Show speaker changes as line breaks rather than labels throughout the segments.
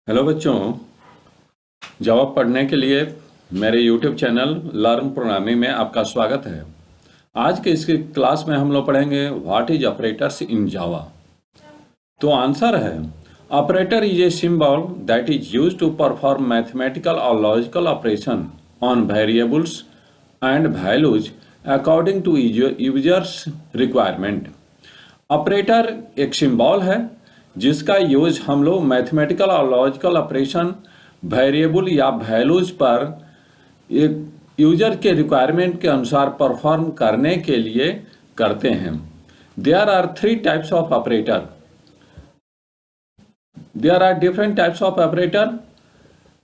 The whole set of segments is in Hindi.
हेलो बच्चों, जावा पढ़ने के लिए मेरे यूट्यूब चैनल लर्न प्रोग्रामिंग में आपका स्वागत है। आज के इस क्लास में हम लोग पढ़ेंगे what is operators in Java. तो आंसर है operator is a symbol that is used to perform mathematical और logical operation on variables and values according to users requirement. Operator एक सिंबल है जिसका यूज हम लोग मैथमेटिकल और लॉजिकल ऑपरेशन वेरिएबल या वैल्यूज पर एक यूजर के रिक्वायरमेंट के अनुसार परफॉर्म करने के लिए करते हैं। There are three types of operator. There are different types of operator.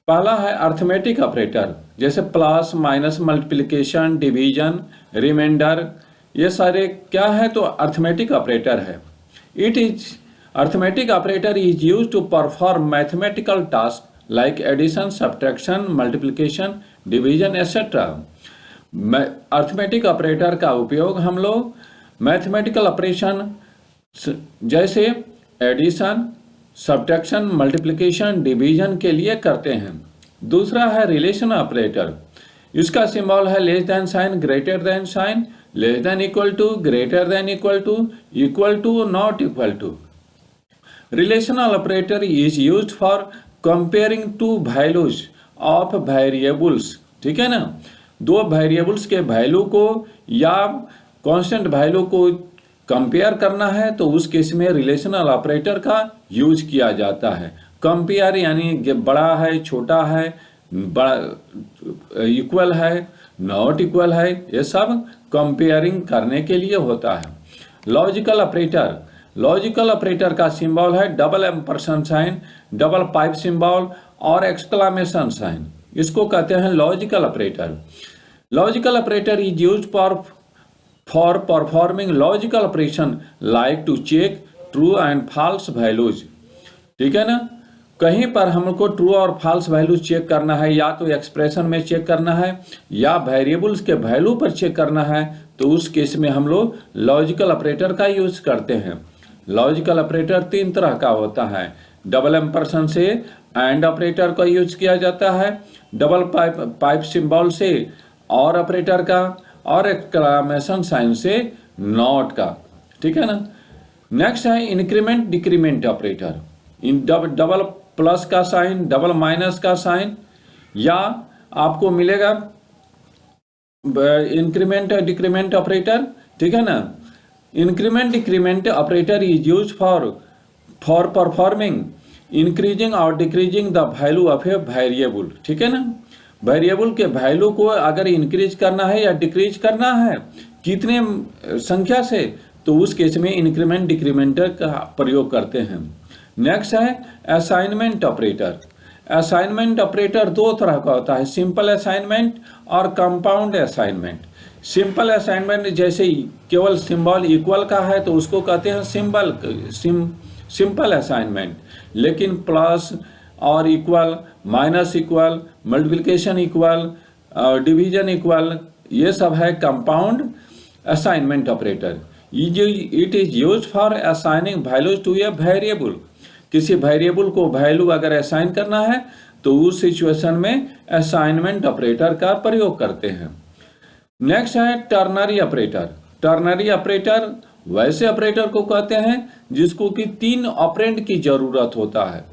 पहला है अर्थमेटिक ऑपरेटर, जैसे plus, minus, multiplication, division, reminder, ये सारे क्या है तो अर्थमेटिक ऑपरेटर है। It is Arithmetic operator is used to perform mathematical tasks like addition, subtraction, multiplication, division, etc. Arithmetic operator का उपयोग हम लोग मैथमेटिकल ऑपरेशन जैसे एडिशन, सब्ट्रैक्शन, मल्टीप्लिकेशन, डिवीजन के लिए करते हैं। दूसरा है रिलेशन ऑपरेटर। इसका सिंबल है less than sign, greater than sign, less than equal to, greater than equal to, not equal to. Relational operator is used for comparing two values of variables। ठीक है ना, दो वेरिएबल्स के वैल्यू को या कांस्टेंट वैल्यू को कंपेयर करना है तो उस केस में रिलेशनल ऑपरेटर का यूज किया जाता है। कंपेयर यानी बड़ा है, छोटा है, बड़ा इक्वल है, नॉट इक्वल है, ये सब कंपेयरिंग करने के लिए होता है। Logical operator. लॉजिकल ऑपरेटर का सिंबल है double ampersand sign, double pipe symbol और एक्सक्लामेशन साइन। इसको कहते हैं logical operator. Logical operator is used for performing logical operation like to check true and false values. ठीक है ना, कहीं पर हमको ट्रू और फॉल्स वैल्यूज चेक करना है, या तो एक्सप्रेशन में चेक करना है या वेरिएबल्स के वैल्यू पर चेक करना है, तो उस केस में हम लोग लॉजिकल ऑपरेटर का यूज करते हैं। लॉजिकल ऑपरेटर तीन तरह का होता है। डबल एम्परसेंड से एंड ऑपरेटर का यूज किया जाता है, डबल पाइप सिंबल से और ऑपरेटर का, और एक्सक्लामेशन साइन से नॉट का। ठीक है ना। नेक्स्ट है इंक्रीमेंट डिक्रीमेंट ऑपरेटर। इन डबल प्लस का साइन, डबल माइनस का साइन, या आपको मिलेगा इंक्रीमेंट डिक्रीमेंट ऑपरेटर। ठीक है ना। Increment decrement operator is use for performing increasing और decreasing the value of a variable. ठीक है ना, वेरिएबल के वैल्यू को अगर इंक्रीज करना है या डिक्रीज करना है कितने संख्या से, तो उस केस में इंक्रीमेंट डिक्रीमेंटर का प्रयोग करते हैं। नेक्स्ट है असाइनमेंट ऑपरेटर। असाइनमेंट ऑपरेटर दो तरह का होता है, सिंपल असाइनमेंट और कंपाउंड असाइनमेंट। सिंपल असाइनमेंट जैसे केवल सिंबल इक्वल का है तो उसको कहते हैं सिंपल असाइनमेंट, लेकिन प्लस और equal, minus equal, multiplication equal, division equal, ये सब है compound assignment operator. It is use for assigning values to a variable. किसी वेरिएबल को वैल्यू अगर असाइन करना है तो उस सिचुएशन में असाइनमेंट ऑपरेटर का प्रयोग करते हैं। नेक्स्ट है टर्नरी ऑपरेटर। टर्नरी ऑपरेटर वैसे ऑपरेटर को कहते हैं जिसको कि तीन ऑपरेंड की जरूरत होता है।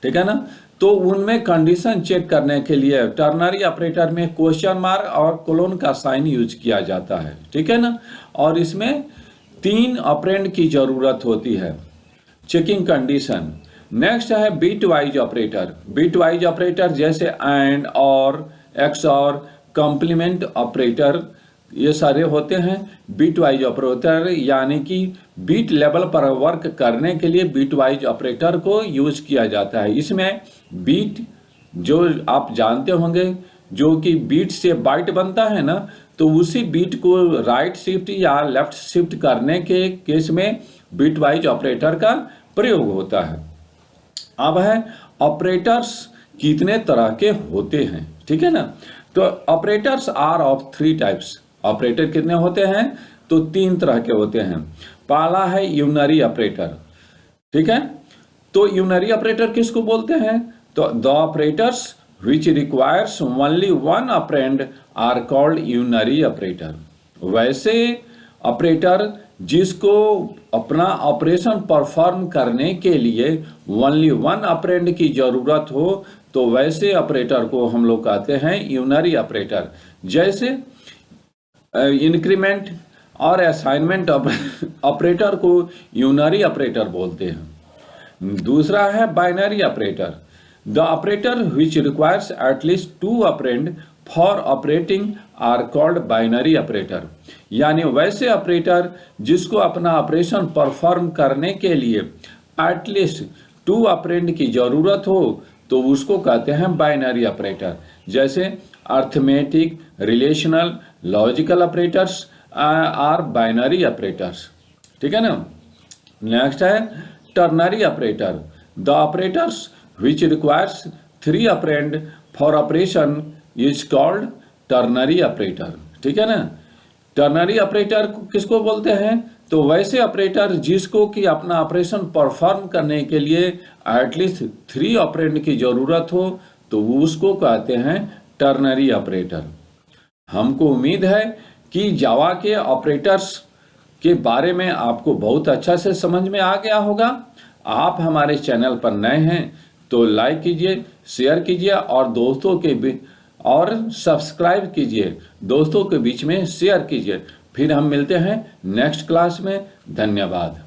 ठीक है ना, तो उनमें कंडीशन चेक करने के लिए टर्नरी ऑपरेटर में क्वेश्चन मार्क और कोलोन का साइन यूज किया जाता है। ठीक है ना, और इसमें तीन ऑपरेंड की जरूरत होती है चेकिंग कंडीशन। नेक्स्ट है bit wise operator. Bit wise operator जैसे एंड और एक्स और कॉम्प्लीमेंट ऑपरेटर, ये सारे होते हैं बिट वाइज ऑपरेटर, यानी कि बीट लेवल पर वर्क करने के लिए बिट वाइज ऑपरेटर को यूज किया जाता है। इसमें बीट जो आप जानते होंगे, जो कि बीट से बाइट बनता है ना, तो उसी बीट को राइट शिफ्ट या लेफ्ट शिफ्ट करने के केस में बिट वाइज ऑपरेटर का प्रयोग होता है। अब है ऑपरेटर्स कितने तरह के होते हैं। ठीक है ना, तो operators are of three types. Operator कितने होते हैं तो तीन तरह के होते हैं। पहला है यूनरी ऑपरेटर। ठीक है, तो यूनरी ऑपरेटर किसको बोलते हैं? तो the operators which requires only one operand are called unary operator. वैसे ऑपरेटर जिसको अपना ऑपरेशन परफॉर्म करने के लिए ओनली वन ऑपरेंड की जरूरत हो, तो वैसे ऑपरेटर को हम लोग कहते हैं यूनरी ऑपरेटर। जैसे इंक्रीमेंट और असाइनमेंट ऑपरेटर को यूनरी ऑपरेटर बोलते हैं। दूसरा है binary operator, the operator which requires at least two operand for operating are called binary operator. यानी वैसे ऑपरेटर जिसको अपना ऑपरेशन परफॉर्म करने के लिए एटलीस्ट टू ऑपरेंड की जरूरत हो, तो उसको कहते हैं बाइनरी ऑपरेटर। जैसे arithmetic, relational, logical operators are binary operators. ठीक है ना। नेक्स्ट है ternary operator, the operators which requires three operand for operation is called ternary operator। ठीक है ना। टर्नरी ऑपरेटर किसको बोलते हैं? तो वैसे ऑपरेटर जिसको कि अपना ऑपरेशन परफॉर्म करने के लिए एटलीस्ट 3 ऑपरेंड की जरूरत हो, तो उसको कहते हैं टर्नरी ऑपरेटर। हमको उम्मीद है कि जावा के ऑपरेटर्स के बारे में आपको बहुत अच्छा से समझ में आ गया होगा। आप हमारे चैनल पर नए हैं तो लाइक कीजिए, शेयर कीजिए और दोस्तों के बीच और सब्सक्राइब कीजिए, दोस्तों के बीच में शेयर कीजिए। फिर हम मिलते हैं नेक्स्ट क्लास में। धन्यवाद।